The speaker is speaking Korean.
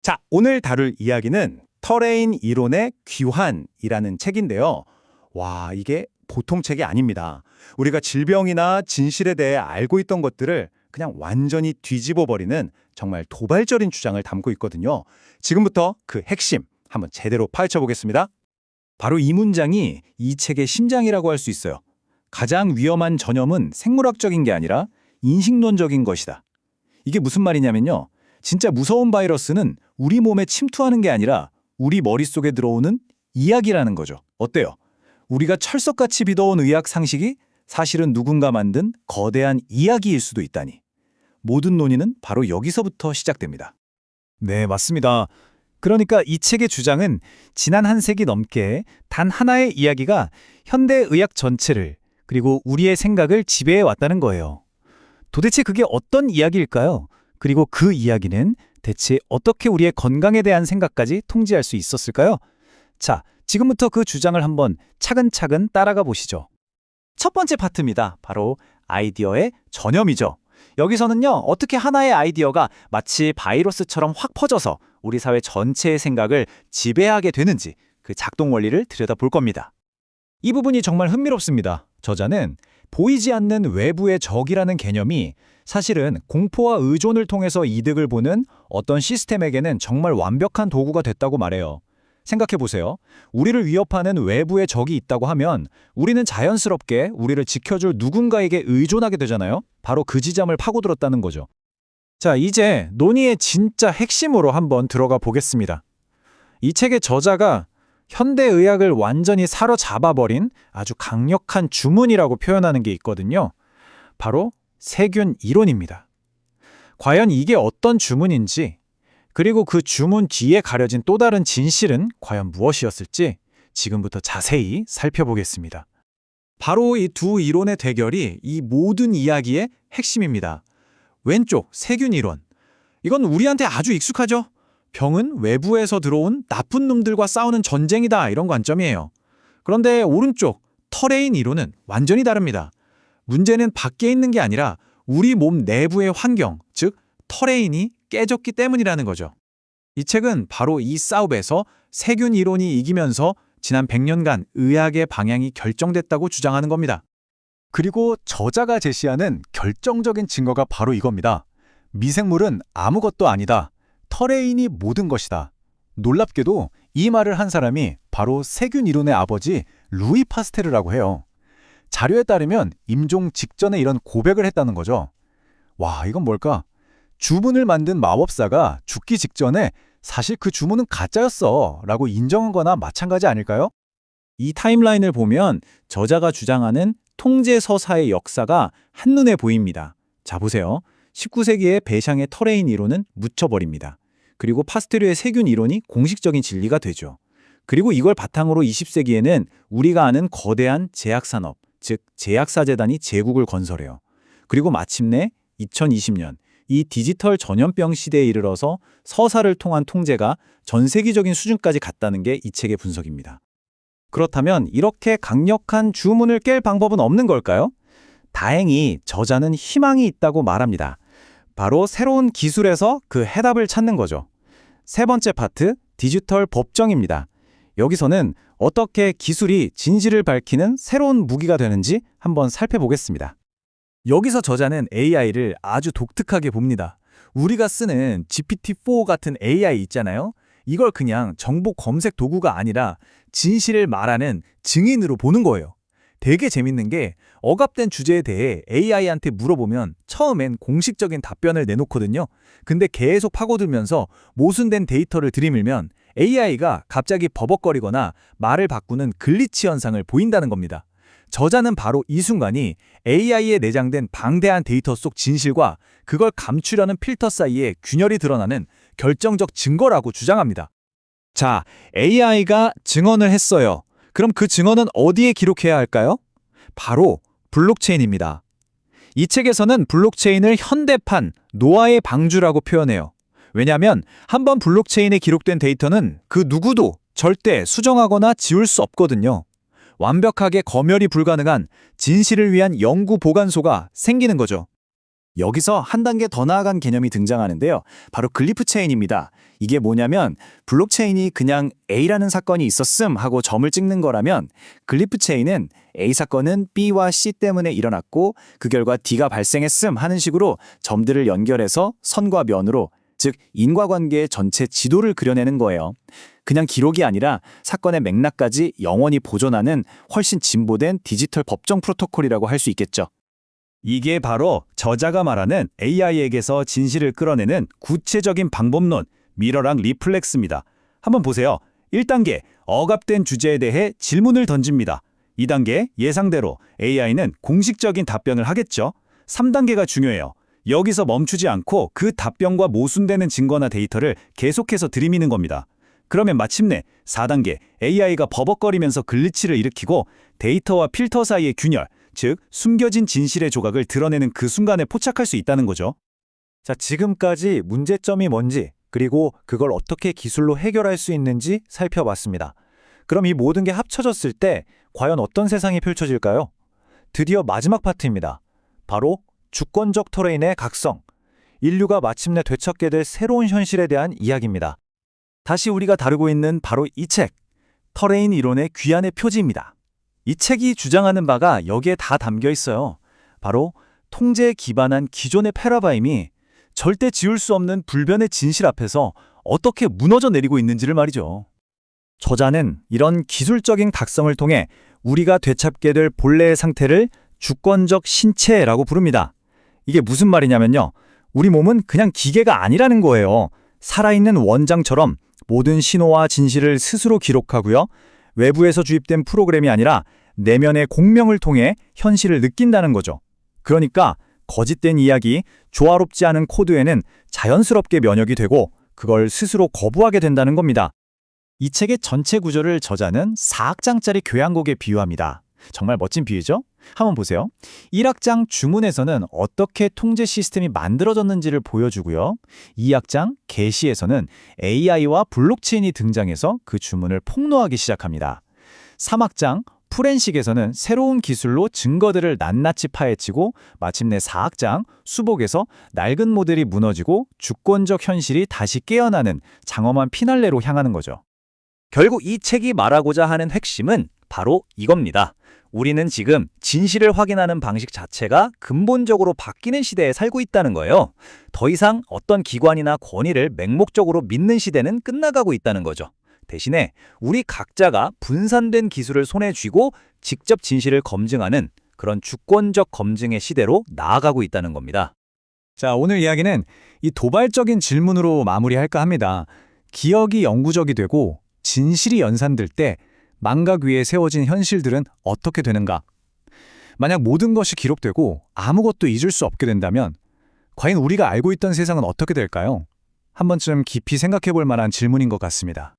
자, 오늘 다룰 이야기는 터레인 이론의 귀환이라는 책인데요. 와, 이게 보통 책이 아닙니다. 우리가 질병이나 진실에 대해 알고 있던 것들을 그냥 완전히 뒤집어 버리는 정말 도발적인 주장을 담고 있거든요. 지금부터 그 핵심 한번 제대로 파헤쳐 보겠습니다. 바로 이 문장이 이 책의 심장이라고 할 수 있어요. 가장 위험한 전염은 생물학적인 게 아니라 인식론적인 것이다. 이게 무슨 말이냐면요. 진짜 무서운 바이러스는 우리 몸에 침투하는 게 아니라 우리 머릿속에 들어오는 이야기라는 거죠. 어때요? 우리가 철석같이 믿어온 의학 상식이 사실은 누군가 만든 거대한 이야기일 수도 있다니. 모든 논의는 바로 여기서부터 시작됩니다. 네, 맞습니다. 그러니까 이 책의 주장은 지난 한 세기 넘게 단 하나의 이야기가 현대 의학 전체를 그리고 우리의 생각을 지배해 왔다는 거예요. 도대체 그게 어떤 이야기일까요? 그리고 그 이야기는 대체 어떻게 우리의 건강에 대한 생각까지 통제할 수 있었을까요? 자, 지금부터 그 주장을 한번 차근차근 따라가 보시죠. 첫 번째 파트입니다. 바로 아이디어의 전염이죠. 여기서는요, 어떻게 하나의 아이디어가 마치 바이러스처럼 확 퍼져서 우리 사회 전체의 생각을 지배하게 되는지 그 작동 원리를 들여다볼 겁니다. 이 부분이 정말 흥미롭습니다. 저자는 보이지 않는 외부의 적이라는 개념이 사실은 공포와 의존을 통해서 이득을 보는 어떤 시스템에게는 정말 완벽한 도구가 됐다고 말해요. 생각해보세요. 우리를 위협하는 외부의 적이 있다고 하면 우리는 자연스럽게 우리를 지켜줄 누군가에게 의존하게 되잖아요. 바로 그 지점을 파고들었다는 거죠. 자, 이제 논의의 진짜 핵심으로 한번 들어가 보겠습니다. 이 책의 저자가 현대의학을 완전히 사로잡아버린 아주 강력한 주문이라고 표현하는 게 있거든요. 바로 세균 이론입니다. 과연 이게 어떤 주문인지, 그리고 그 주문 뒤에 가려진 또 다른 진실은 과연 무엇이었을지 지금부터 자세히 살펴보겠습니다. 바로 이 두 이론의 대결이 이 모든 이야기의 핵심입니다. 왼쪽 세균 이론. 이건 우리한테 아주 익숙하죠? 병은 외부에서 들어온 나쁜 놈들과 싸우는 전쟁이다, 이런 관점이에요. 그런데 오른쪽 터레인 이론은 완전히 다릅니다. 문제는 밖에 있는 게 아니라 우리 몸 내부의 환경, 즉 터레인이 깨졌기 때문이라는 거죠. 이 책은 바로 이 싸움에서 세균 이론이 이기면서 지난 100년간 의학의 방향이 결정됐다고 주장하는 겁니다. 그리고 저자가 제시하는 결정적인 증거가 바로 이겁니다. 미생물은 아무것도 아니다. 터레인이 모든 것이다. 놀랍게도 이 말을 한 사람이 바로 세균 이론의 아버지 루이 파스테르라고 해요. 자료에 따르면 임종 직전에 이런 고백을 했다는 거죠. 와, 이건 뭘까? 주문을 만든 마법사가 죽기 직전에 사실 그 주문은 가짜였어 라고 인정한 거나 마찬가지 아닐까요? 이 타임라인을 보면 저자가 주장하는 통제 서사의 역사가 한눈에 보입니다. 자, 보세요. 19세기의 배샹의 터레인 이론은 묻혀버립니다. 그리고 파스테르의 세균 이론이 공식적인 진리가 되죠. 그리고 이걸 바탕으로 20세기에는 우리가 아는 거대한 제약산업, 즉 제약사재단이 제국을 건설해요. 그리고 마침내 2020년 이 디지털 전염병 시대에 이르러서 서사를 통한 통제가 전 세계적인 수준까지 갔다는 게 이 책의 분석입니다. 그렇다면 이렇게 강력한 주문을 깰 방법은 없는 걸까요? 다행히 저자는 희망이 있다고 말합니다. 바로 새로운 기술에서 그 해답을 찾는 거죠. 세 번째 파트, 디지털 법정입니다. 여기서는 어떻게 기술이 진실을 밝히는 새로운 무기가 되는지 한번 살펴보겠습니다. 여기서 저자는 AI를 아주 독특하게 봅니다. 우리가 쓰는 GPT-4 같은 AI 있잖아요. 이걸 그냥 정보 검색 도구가 아니라 진실을 말하는 증인으로 보는 거예요. 되게 재밌는 게 억압된 주제에 대해 AI한테 물어보면 처음엔 공식적인 답변을 내놓거든요. 근데 계속 파고들면서 모순된 데이터를 들이밀면 AI가 갑자기 버벅거리거나 말을 바꾸는 글리치 현상을 보인다는 겁니다. 저자는 바로 이 순간이 AI에 내장된 방대한 데이터 속 진실과 그걸 감추려는 필터 사이에 균열이 드러나는 결정적 증거라고 주장합니다. 자, AI가 증언을 했어요. 그럼 그 증언은 어디에 기록해야 할까요? 바로 블록체인입니다. 이 책에서는 블록체인을 현대판 노아의 방주라고 표현해요. 왜냐하면 한번 블록체인에 기록된 데이터는 그 누구도 절대 수정하거나 지울 수 없거든요. 완벽하게 검열이 불가능한 진실을 위한 연구 보관소가 생기는 거죠. 여기서 한 단계 더 나아간 개념이 등장하는데요. 바로 글리프 체인입니다. 이게 뭐냐면 블록체인이 그냥 A라는 사건이 있었음 하고 점을 찍는 거라면 글리프 체인은 A 사건은 B와 C 때문에 일어났고 그 결과 D가 발생했음 하는 식으로 점들을 연결해서 선과 면으로, 즉 인과관계의 전체 지도를 그려내는 거예요. 그냥 기록이 아니라 사건의 맥락까지 영원히 보존하는 훨씬 진보된 디지털 법정 프로토콜이라고 할 수 있겠죠. 이게 바로 저자가 말하는 AI에게서 진실을 끌어내는 구체적인 방법론, 미러랑 리플렉스입니다. 한번 보세요. 1단계, 억압된 주제에 대해 질문을 던집니다. 2단계, 예상대로 AI는 공식적인 답변을 하겠죠. 3단계가 중요해요. 여기서 멈추지 않고 그 답변과 모순되는 증거나 데이터를 계속해서 들이미는 겁니다. 그러면 마침내 4단계, AI가 버벅거리면서 글리치를 일으키고 데이터와 필터 사이의 균열, 즉 숨겨진 진실의 조각을 드러내는 그 순간에 포착할 수 있다는 거죠. 자, 지금까지 문제점이 뭔지, 그리고 그걸 어떻게 기술로 해결할 수 있는지 살펴봤습니다. 그럼 이 모든 게 합쳐졌을 때 과연 어떤 세상이 펼쳐질까요? 드디어 마지막 파트입니다. 바로 주권적 터레인의 각성. 인류가 마침내 되찾게 될 새로운 현실에 대한 이야기입니다. 다시 우리가 다루고 있는 바로 이 책, 터레인 이론의 귀환의 표지입니다. 이 책이 주장하는 바가 여기에 다 담겨 있어요. 바로 통제에 기반한 기존의 패러다임이 절대 지울 수 없는 불변의 진실 앞에서 어떻게 무너져 내리고 있는지를 말이죠. 저자는 이런 기술적인 각성을 통해 우리가 되찾게 될 본래의 상태를 주권적 신체라고 부릅니다. 이게 무슨 말이냐면요. 우리 몸은 그냥 기계가 아니라는 거예요. 살아있는 원장처럼 모든 신호와 진실을 스스로 기록하고요. 외부에서 주입된 프로그램이 아니라 내면의 공명을 통해 현실을 느낀다는 거죠. 그러니까 거짓된 이야기, 조화롭지 않은 코드에는 자연스럽게 면역이 되고 그걸 스스로 거부하게 된다는 겁니다. 이 책의 전체 구조를 저자는 4악장짜리 교양곡에 비유합니다. 정말 멋진 비유죠? 한번 보세요. 1악장 주문에서는 어떻게 통제 시스템이 만들어졌는지를 보여주고요. 2악장 계시에서는 AI와 블록체인이 등장해서 그 주문을 폭로하기 시작합니다. 3악장 프렌식에서는 새로운 기술로 증거들을 낱낱이 파헤치고 마침내 4악장 수복에서 낡은 모델이 무너지고 주권적 현실이 다시 깨어나는 장엄한 피날레로 향하는 거죠. 결국 이 책이 말하고자 하는 핵심은 바로 이겁니다. 우리는 지금 진실을 확인하는 방식 자체가 근본적으로 바뀌는 시대에 살고 있다는 거예요. 더 이상 어떤 기관이나 권위를 맹목적으로 믿는 시대는 끝나가고 있다는 거죠. 대신에 우리 각자가 분산된 기술을 손에 쥐고 직접 진실을 검증하는 그런 주권적 검증의 시대로 나아가고 있다는 겁니다. 자, 오늘 이야기는 이 도발적인 질문으로 마무리할까 합니다. 기억이 영구적이 되고 진실이 연산될 때 망각 위에 세워진 현실들은 어떻게 되는가? 만약 모든 것이 기록되고 아무것도 잊을 수 없게 된다면 과연 우리가 알고 있던 세상은 어떻게 될까요? 한 번쯤 깊이 생각해 볼 만한 질문인 것 같습니다.